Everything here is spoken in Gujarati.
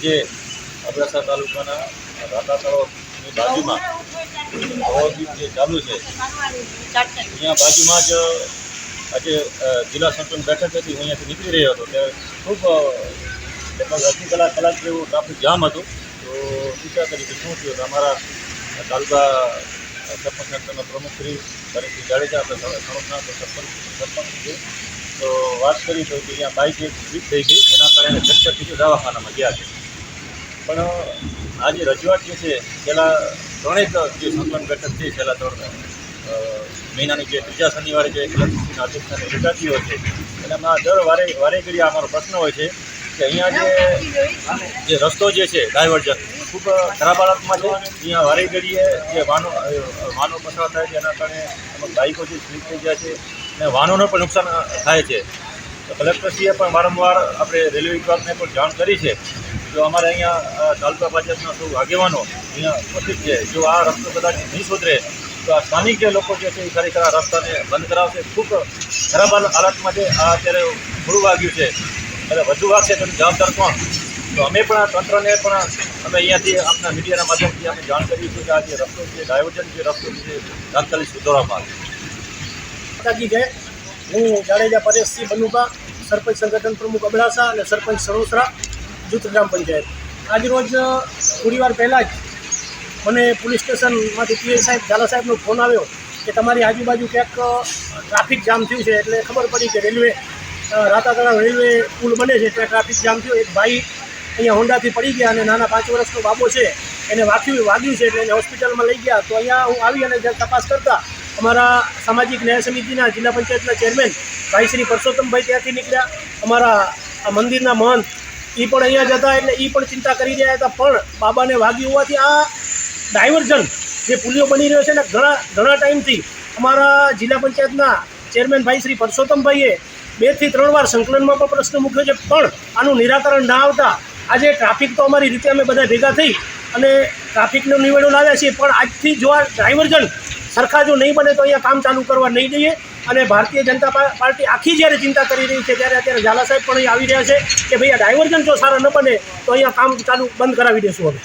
આજે અબડાસા તાલુકાના રાતા તળાવની બાજુમાં ઓવરબ્રિજ જે ચાલુ છે અહીંયા બાજુમાં જ આજે જિલ્લા સંકલન બેઠક હતી. હું અહીંયાથી નીકળી રહ્યો હતો ત્યારે ખૂબ લગભગ અડધી કલાક જેવું ટ્રાફિક જામ હતું. તો વિચાર કરી કે શું થયું? અમારા તાલુકા સરપંચ સંસ્થાના પ્રમુખ શ્રી હરીશભાઈ જાડેજા આપણે સણોસના સરપંચ છે. તો વાત કરી તો કે અહીંયા બાઇક એક સ્લીપ થઈ ગઈ, એના કારણે ફ્રેક્ચર થઈ ગયું, દવાખાનામાં ગયા છે. પણ આ જે રજૂઆત જે છે પહેલાં ત્રણેક જે સંકલન બેઠક છે છેલ્લા 3 મહિનાની જે ત્રીજા શનિવારે જે કલેક્ટરના અધ્યક્ષતાને યોજાતી હોય છે એનામાં દર વારે ઘડી અમારો પ્રશ્ન હોય છે કે અહીંયા જે રસ્તો જે છે ડાયવર્ઝન ખૂબ ખરાબ હાલતમાં છે. અહીંયા વારે ઘડીએ જે વાહનો પસાર થાય છે એના કારણે અમુક બાઇકો જે સ્લીપ થઈ ગયા છે અને વાહનોને પણ નુકસાન થાય છે. તો કલેક્ટરશ્રીએ પણ વારંવાર આપણે રેલવે વિભાગને પણ જાણ કરી છે. જો અમારે અહીંયા તાલુકા ભાજપના સૌ આગેવાનો અહીંયા ઉપસ્થિત છે. જો આ રસ્તો કદાચ નહીં સુધરે તો આ સ્થાનિક જે લોકો જે છે એ ખરેખર આ રસ્તાને બંધ કરાવશે. ખૂબ ખરાબ હાલતમાં છે. આ અત્યારે થોડું વાગ્યું છે, એટલે વધુ વાગશે તો જવાબદાર કોણ? તો અમે પણ તંત્રને પણ અમે અહીંયાથી આપણા મીડિયાના માધ્યમથી અમે જાણ કરીએ છીએ કે આ જે રસ્તો છે ડાયવર્ઝન જે રસ્તો છે તાત્કાલિક સુધારવામાં આવે. હું જાડેજા પરેશસિંહ બલુભા, સરપંચ સંગઠન પ્રમુખ અબડાસા અને સરપંચ સરોસરા જૂથ ગ્રામ પંચાયત. આજરોજ થોડી વાર પહેલાં જ મને પોલીસ સ્ટેશનમાંથી પીઆઈ સાહેબ ઝાલા સાહેબનો ફોન આવ્યો કે તમારી આજુબાજુ ક્યાંક ટ્રાફિક જામ થયું છે. એટલે ખબર પડી કે રેલવે રાતા તળાવ રેલવે પુલ બને છે ત્યાં ટ્રાફિક જામ થયો. એક ભાઈ અહીંયા હોન્ડાથી પડી ગયા અને નાના 5 વર્ષનો બાબો છે એને વાગ્યું છે એટલે એને હોસ્પિટલમાં લઈ ગયા. તો અહીંયા હું આવી અને તપાસ કરતા અમારા સામાજિક ન્યાય સમિતિના જિલ્લા પંચાયતના ચેરમેન ભાઈ શ્રી પરસોત્તમભાઈ ત્યાંથી નીકળ્યા. અમારા મંદિરના મહંત એ પણ અહીંયા જ હતા એટલે એ પણ ચિંતા કરી રહ્યા હતા. પણ બાબાને વાગ્યું હોવાથી આ ડાયવર્ઝન જે પુલિયો બની રહ્યો છે ને ઘણા ટાઈમથી અમારા જિલ્લા પંચાયતના ચેરમેન ભાઈ શ્રી પરસોત્તમભાઈએ 2 થી 3 વાર સંકલનમાં પણ પ્રશ્ન મૂક્યો છે. પણ આનું નિરાકરણ ના આવતા આજે ટ્રાફિક તો અમારી રીતે અમે બધા ભેગા થઈ અને ટ્રાફિકનો નિવેડો લાવ્યા છીએ. પણ આજથી જો આ ડાયવર્ઝન સરખા જો નહીં બને તો અહીંયા કામ ચાલુ કરવા નહીં દઈએ. અને ભારતીય જનતા પાર્ટી આખી જ્યારે ચિંતા કરી રહી છે ત્યારે અત્યારે ઝાલા સાહેબ પણ અહીં આવી રહ્યા છે કે ભાઈ આ ડાયવર્ઝન જો સારા ન બને તો અહીંયા કામ ચાલુ બંધ કરાવી દેશું હવે.